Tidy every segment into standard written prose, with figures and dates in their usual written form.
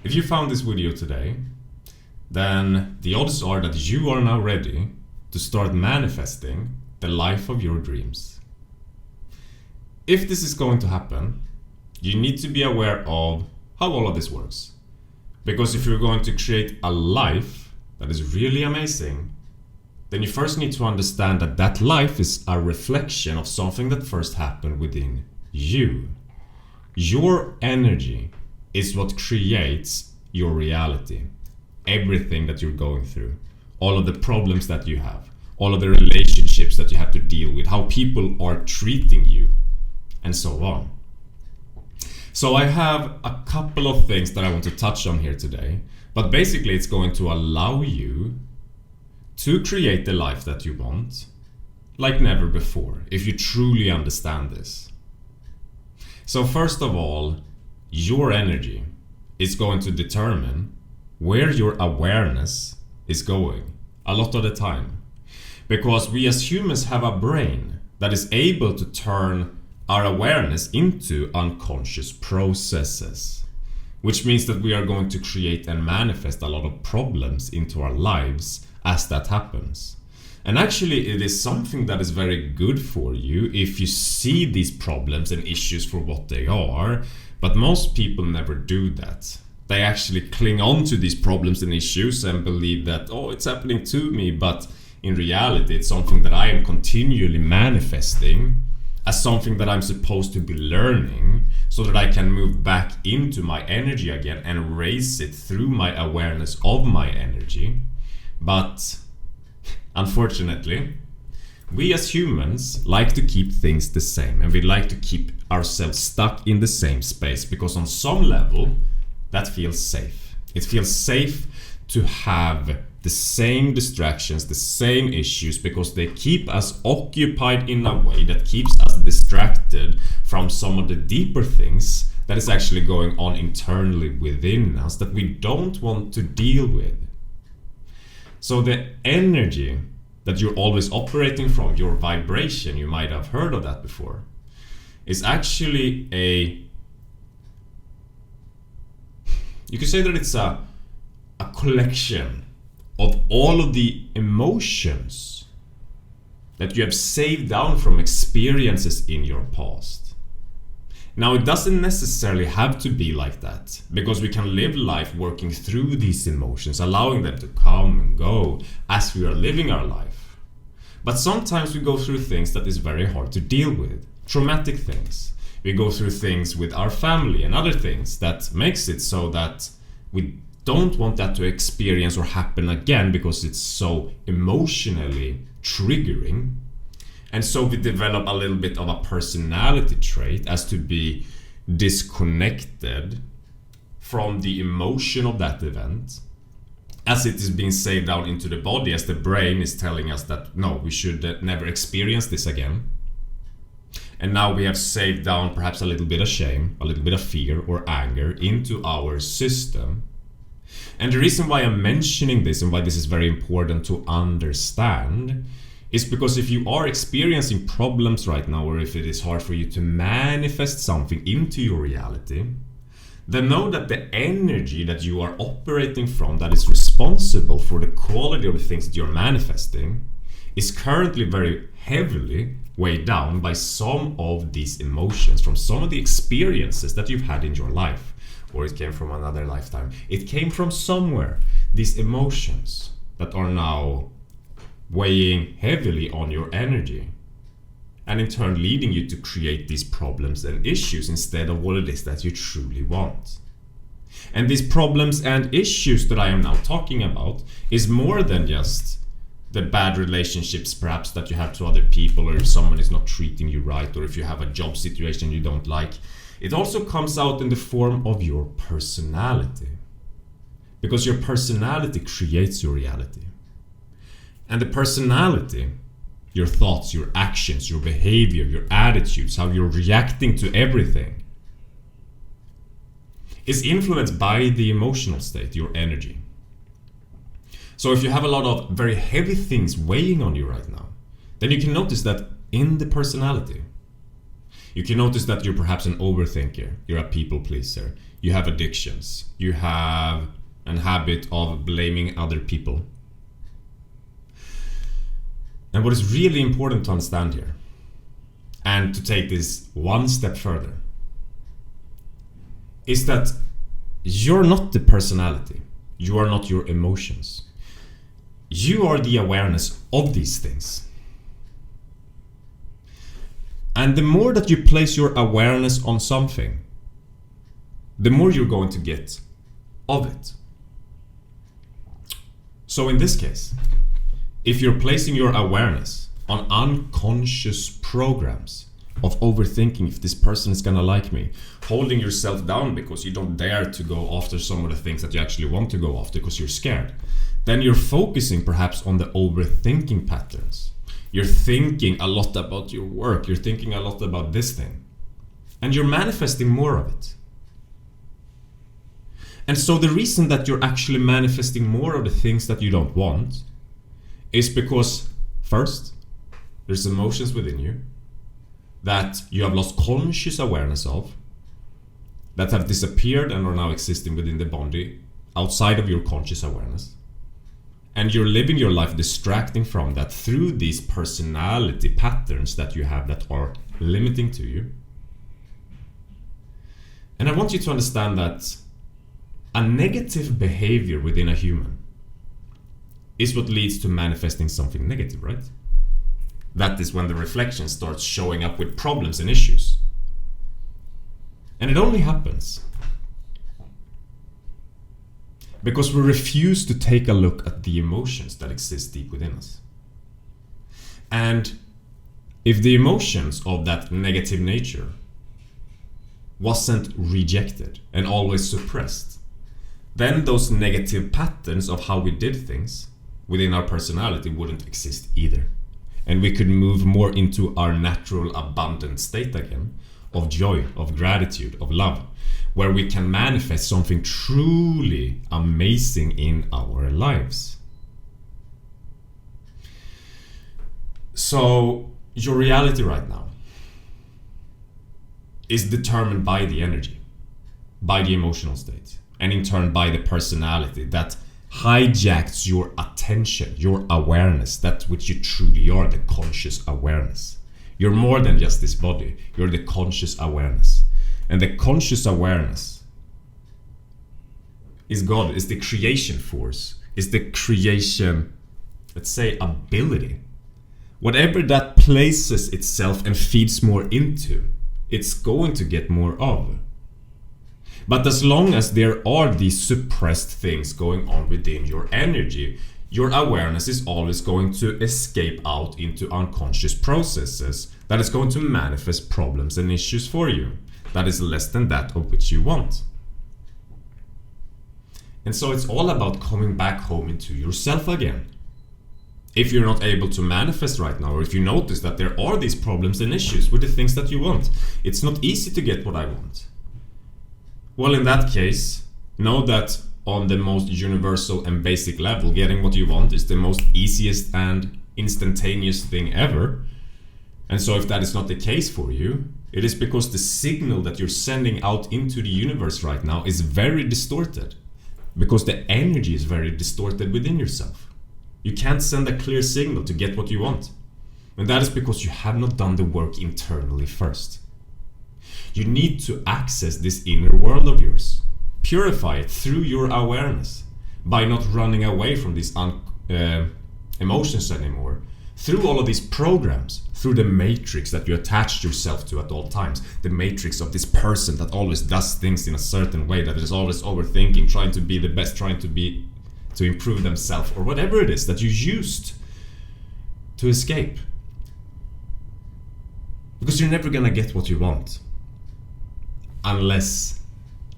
If you found this video today, then the odds are that you are now ready to start manifesting the life of your dreams. If this is going to happen, you need to be aware of how all of this works. Because if you're going to create a life that is really amazing, then you first need to understand that that life is a reflection of something that first happened within you. Your energy is what creates your reality. Everything that you're going through, all of the problems that you have, all of the relationships that you have to deal with, how people are treating you, and so on. So I have a couple of things that I want to touch on here today, but basically it's going to allow you to create the life that you want like never before, if you truly understand this. So first of all, your energy is going to determine where your awareness is going a lot of the time. Because we as humans have a brain that is able to turn our awareness into unconscious processes, which means that we are going to create and manifest a lot of problems into our lives as that happens. And actually it is something that is very good for you if you see these problems and issues for what they are, but most people never do that. They actually cling on to these problems and issues and believe that, oh, it's happening to me, but in reality it's something that I am continually manifesting as something that I'm supposed to be learning so that I can move back into my energy again and raise it through my awareness of my energy. But unfortunately, we as humans like to keep things the same, and we like to keep ourselves stuck in the same space because on some level that feels safe. It feels safe to have the same distractions, the same issues, because they keep us occupied in a way that keeps us distracted from some of the deeper things that is actually going on internally within us that we don't want to deal with. So the energy that you're always operating from, your vibration, you might have heard of that before, is actually you could say that it's a collection of all of the emotions that you have saved down from experiences in your past. Now, it doesn't necessarily have to be like that, because we can live life working through these emotions, allowing them to come and go as we are living our life. But sometimes we go through things that is very hard to deal with, traumatic things. We go through things with our family and other things that makes it so that we don't want that to experience or happen again because it's so emotionally triggering. And so we develop a little bit of a personality trait as to be disconnected from the emotion of that event, as it is being saved down into the body, as the brain is telling us that no, we should never experience this again. And now we have saved down perhaps a little bit of shame, a little bit of fear or anger into our system. And the reason why I'm mentioning this and why this is very important to understand is because if you are experiencing problems right now, or if it is hard for you to manifest something into your reality, then know that the energy that you are operating from that is responsible for the quality of the things that you're manifesting is currently very heavily weighed down by some of these emotions from some of the experiences that you've had in your life, or it came from another lifetime. It came from somewhere, these emotions that are now weighing heavily on your energy, and in turn leading you to create these problems and issues instead of what it is that you truly want. And these problems and issues that I am now talking about is more than just the bad relationships perhaps that you have to other people, or if someone is not treating you right, or if you have a job situation you don't like. It also comes out in the form of your personality, because your personality creates your reality. And the personality, your thoughts, your actions, your behavior, your attitudes, how you're reacting to everything, is influenced by the emotional state, your energy. So if you have a lot of very heavy things weighing on you right now, then you can notice that in the personality. You can notice that you're perhaps an overthinker, you're a people pleaser, you have addictions, you have a habit of blaming other people. And what is really important to understand here, and to take this one step further, is that you're not the personality. You are not your emotions. You are the awareness of these things. And the more that you place your awareness on something, the more you're going to get of it. So in this case, if you're placing your awareness on unconscious programs of overthinking if this person is gonna like me, holding yourself down because you don't dare to go after some of the things that you actually want to go after because you're scared, then you're focusing perhaps on the overthinking patterns. You're thinking a lot about your work, you're thinking a lot about this thing, and you're manifesting more of it. And so the reason that you're actually manifesting more of the things that you don't want is because, first, there's emotions within you that you have lost conscious awareness of, that have disappeared and are now existing within the body outside of your conscious awareness. And you're living your life distracting from that through these personality patterns that you have that are limiting to you. And I want you to understand that a negative behavior within a human is what leads to manifesting something negative, right? That is when the reflection starts showing up with problems and issues. And it only happens because we refuse to take a look at the emotions that exist deep within us. And if the emotions of that negative nature wasn't rejected and always suppressed, then those negative patterns of how we did things within our personality wouldn't exist either. And we could move more into our natural abundant state again, of joy, of gratitude, of love, where we can manifest something truly amazing in our lives. So your reality right now is determined by the energy, by the emotional state, and in turn by the personality that hijacks your attention, your awareness, that which you truly are, the conscious awareness. You're more than just this body, you're the conscious awareness. And the conscious awareness is God, is the creation force, is the creation, let's say, ability. Whatever that places itself and feeds more into, it's going to get more of. But as long as there are these suppressed things going on within your energy, your awareness is always going to escape out into unconscious processes that is going to manifest problems and issues for you that is less than that of which you want. And so it's all about coming back home into yourself again. If you're not able to manifest right now, or if you notice that there are these problems and issues with the things that you want, it's not easy to get what I want. Well, in that case, know that on the most universal and basic level, getting what you want is the most easiest and instantaneous thing ever. And so if that is not the case for you, it is because the signal that you're sending out into the universe right now is very distorted. Because the energy is very distorted within yourself. You can't send a clear signal to get what you want. And that is because you have not done the work internally first. You need to access this inner world of yours. Purify it through your awareness by not running away from these emotions anymore. Through all of these programs, through the matrix that you attached yourself to at all times. The matrix of this person that always does things in a certain way, that is always overthinking, trying to be the best, trying to improve themselves, or whatever it is that you used to escape. Because you're never gonna get what you want unless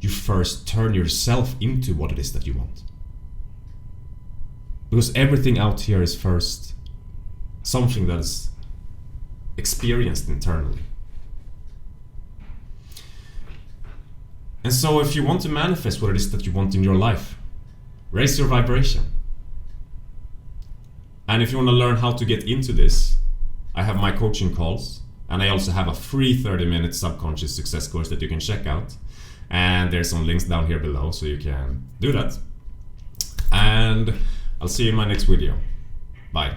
you first turn yourself into what it is that you want. Because everything out here is first something that is experienced internally. And so if you want to manifest what it is that you want in your life, raise your vibration. And if you want to learn how to get into this, I have my coaching calls, and I also have a free 30-minute subconscious success course that you can check out. And there's some links down here below so you can do that. And I'll see you in my next video. Bye.